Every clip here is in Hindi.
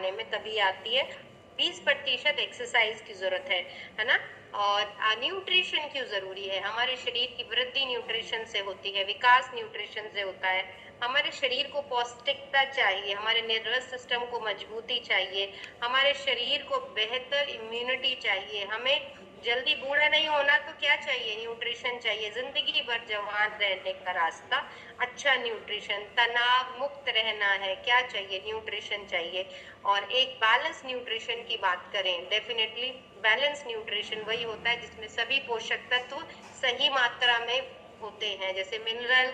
खाने में तभी आती है। 20% एक्सरसाइज की जरूरत है ना। और न्यूट्रिशन क्यों जरूरी है? हमारे शरीर की वृद्धि न्यूट्रिशन से होती है, विकास न्यूट्रिशन से होता है। हमारे शरीर को पौष्टिकता चाहिए, हमारे नर्वस सिस्टम को मजबूती चाहिए, हमारे शरीर को बेहतर इम्यूनिटी चाहिए। हमें जल्दी बूढ़ा नहीं होना तो क्या चाहिए? न्यूट्रिशन चाहिए। जिंदगी भर जवान रहने का रास्ता अच्छा न्यूट्रिशन। तनाव मुक्त रहना है, क्या चाहिए? न्यूट्रिशन चाहिए। और एक बैलेंस न्यूट्रिशन की बात करें, डेफिनेटली बैलेंस न्यूट्रिशन वही होता है जिसमें सभी पोषक तत्व सही मात्रा में होते हैं, जैसे mineral,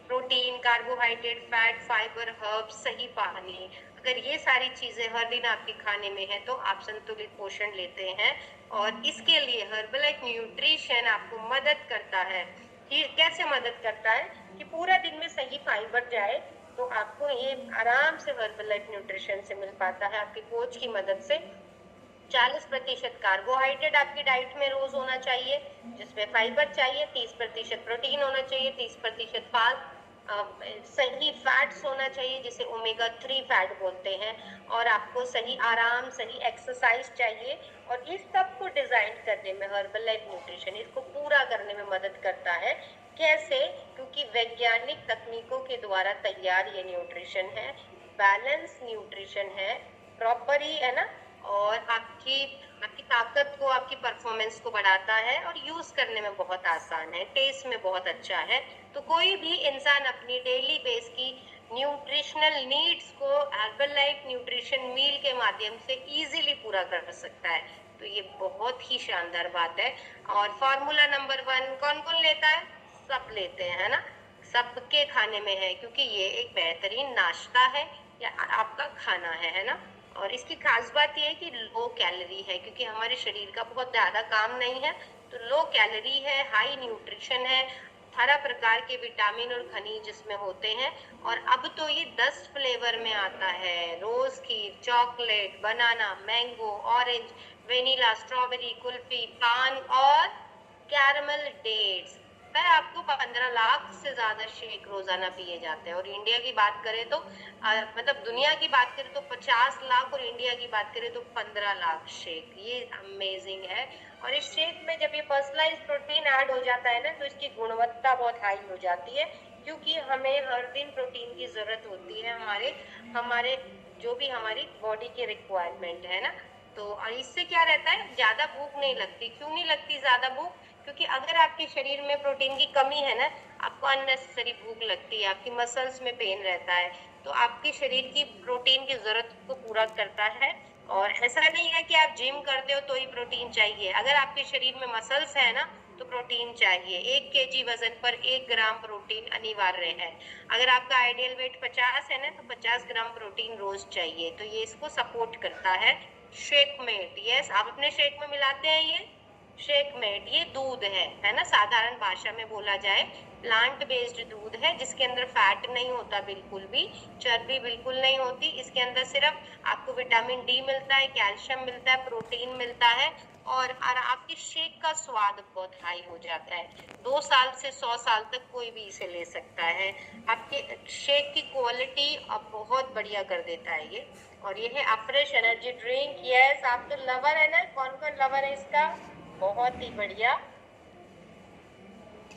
protein, carbohydrate, fat, fibre, herbs, सही पानी। अगर ये सारी चीजें हर दिन आपके खाने में है तो आप संतुलित पोषण लेते हैं। और इसके लिए हर्बलाइफ न्यूट्रिशन आपको मदद करता है। कि कैसे मदद करता है? कि पूरा दिन में सही फाइबर जाए तो आपको ये आराम से हर्बलाइफ न्यूट्रिशन से मिल पाता है, आपके कोच की मदद से। 40% कार्बोहाइड्रेट आपकी डाइट में रोज होना चाहिए, जिसमें फाइबर चाहिए। 30% प्रोटीन होना चाहिए, 30% फास्ट सही फैट्स होना चाहिए, जिसे ओमेगा 3 फैट बोलते हैं। और आपको सही आराम, सही एक्सरसाइज चाहिए। और इस सब को डिजाइन करने में हर्बलाइफ न्यूट्रिशन इसको पूरा करने में मदद करता है। कैसे? क्योंकि वैज्ञानिक तकनीकों के द्वारा तैयार ये न्यूट्रिशन है, बैलेंस न्यूट्रिशन है, प्रॉपर ही है ना। और आपकी ताकत को, आपकी परफॉर्मेंस को बढ़ाता है और यूज करने में बहुत आसान है, टेस्ट में बहुत अच्छा है। तो कोई भी इंसान अपनी डेली बेस की न्यूट्रिशनल नीड्स को हर्बलाइफ न्यूट्रिशन मील के माध्यम से इजीली पूरा कर सकता है। तो ये बहुत ही शानदार बात है। और फॉर्मूला नंबर 1 कौन कौन लेता है? सब लेते हैं, है ना। सबके खाने में है, क्योंकि ये एक बेहतरीन नाश्ता है या आपका खाना है ना। और इसकी खास बात यह है कि लो कैलोरी है, क्योंकि हमारे शरीर का बहुत ज्यादा काम नहीं है, तो लो कैलोरी है, हाई न्यूट्रिशन है, 18 प्रकार के विटामिन और खनिज इसमें होते हैं। और अब तो ये 10 फ्लेवर में आता है, रोज खीर, chocolate, banana, mango, orange, vanilla, strawberry, कुल्फी, पान और कैरमल डेट्स। पर आपको 15 लाख से ज्यादा शेक रोजाना पिए जाते हैं। और इंडिया की बात करें तो मतलब दुनिया की बात करें तो 50 लाख, और इंडिया की बात करें तो 15 लाख शेक। ये अमेजिंग है। और इस शेक में जब ये पर्सनलाइज प्रोटीन ऐड हो जाता है ना, तो इसकी गुणवत्ता बहुत हाई हो जाती है, क्योंकि हमें हर दिन प्रोटीन की जरूरत होती है हमारे हमारे जो भी हमारी बॉडी की रिक्वायरमेंट है ना। तो और इससे क्या रहता है? ज्यादा भूख नहीं लगती। क्यों नहीं लगती ज्यादा भूख? क्योंकि अगर आपके शरीर में प्रोटीन की कमी है ना, आपको अननेसेसरी भूख लगती है, आपकी मसल्स में पेन रहता है, तो आपके शरीर की प्रोटीन की जरूरत को पूरा करता है। और ऐसा नहीं है कि आप जिम करते हो तो ही प्रोटीन चाहिए। अगर आपके शरीर में मसल्स है ना, तो प्रोटीन चाहिए। 1 kg वजन पर 1 ग्राम प्रोटीन अनिवार्य है। अगर आपका आइडियल वेट 50 है ना, तो 50 ग्राम प्रोटीन रोज चाहिए। तो ये इसको सपोर्ट करता है। शेकमेट, यस, आप अपने शेक में मिलाते हैं ये शेकमेट। ये दूध है ना, साधारण भाषा में बोला जाए प्लांट बेस्ड दूध है, जिसके अंदर फैट नहीं होता बिल्कुल भी, चर्बी बिल्कुल नहीं होती। इसके अंदर सिर्फ आपको विटामिन डी मिलता है, कैल्शियम मिलता है, प्रोटीन मिलता है। और आपके शेक का स्वाद बहुत हाई हो जाता है। 2 साल से 100 साल तक कोई भी इसे ले सकता है। आपके शेक की क्वालिटी अब बहुत बढ़िया कर देता है ये। और ये है अफ्रेश एनर्जी ड्रिंक। यस, आप तो लवर है ना। कौन कौन लवर है इसका? बहुत ही बढ़िया।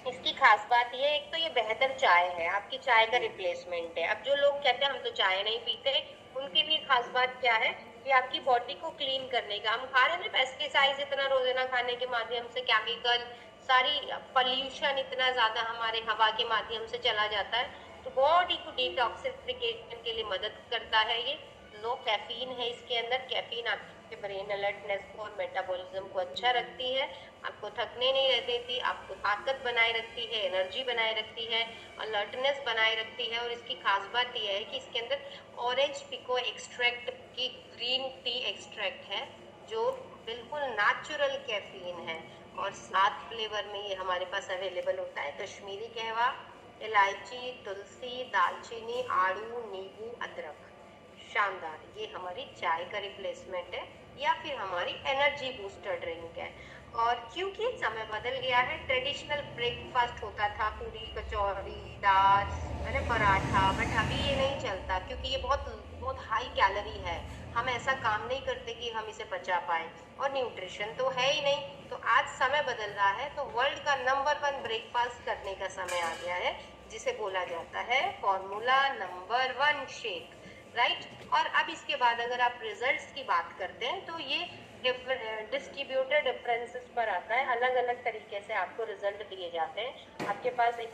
इसकी खास बात ये, एक तो ये बेहतर चाय है, आपकी चाय का रिप्लेसमेंट है। अब जो लोग कहते हैं हम तो चाय नहीं पीते, उनके लिए खास बात क्या है कि आपकी बॉडी को क्लीन करने का। हम खा रहे हैं ना पेस्टिसाइड इतना रोजाना खाने के माध्यम से, केमिकल, सारी पॉल्यूशन इतना ज्यादा हमारे हवा के माध्यम से चला जाता है, तो बॉडी को डिटॉक्सिफिकेशन के लिए मदद करता है ये। लो कैफीन है इसके अंदर। कैफीन आपके ब्रेन अलर्टनेस को और मेटाबॉलिज्म को अच्छा रखती है, आपको थकने नहीं देती, आपको ताकत बनाए रखती है, एनर्जी बनाए रखती है, अलर्टनेस बनाए रखती है। और इसकी खास बात यह है कि इसके अंदर ऑरेंज पिको एक्सट्रैक्ट की ग्रीन टी एक्सट्रैक्ट है, जो बिल्कुल नेचुरल कैफीन है। और 7 फ्लेवर में ये हमारे पास अवेलेबल होता है। कश्मीरी कहवा, इलायची, तुलसी, दालचीनी, आड़ू, नींबू, अदरक। शानदार। ये हमारी चाय का रिप्लेसमेंट है या फिर हमारी एनर्जी बूस्टर ड्रिंक है। और क्योंकि समय बदल गया है, ट्रेडिशनल ब्रेकफास्ट होता था पूरी कचौड़ी दाल, पराठा, बट अभी ये नहीं चलता, क्योंकि ये बहुत बहुत हाई कैलोरी है। हम ऐसा काम नहीं करते कि हम इसे पचा पाए, और न्यूट्रिशन तो है ही नहीं। तो आज समय बदल रहा है, तो वर्ल्ड का नंबर 1 ब्रेकफास्ट करने का समय आ गया है, जिसे बोला जाता है फॉर्मूला नंबर 1 शेक, राइट। और अब इसके बाद अगर आप रिजल्ट्स की बात करते हैं तो ये डिस्ट्रीब्यूटेड डिफरेंसेस पर आता है, अलग अलग तरीके से आपको रिजल्ट दिए जाते हैं। आपके पास एक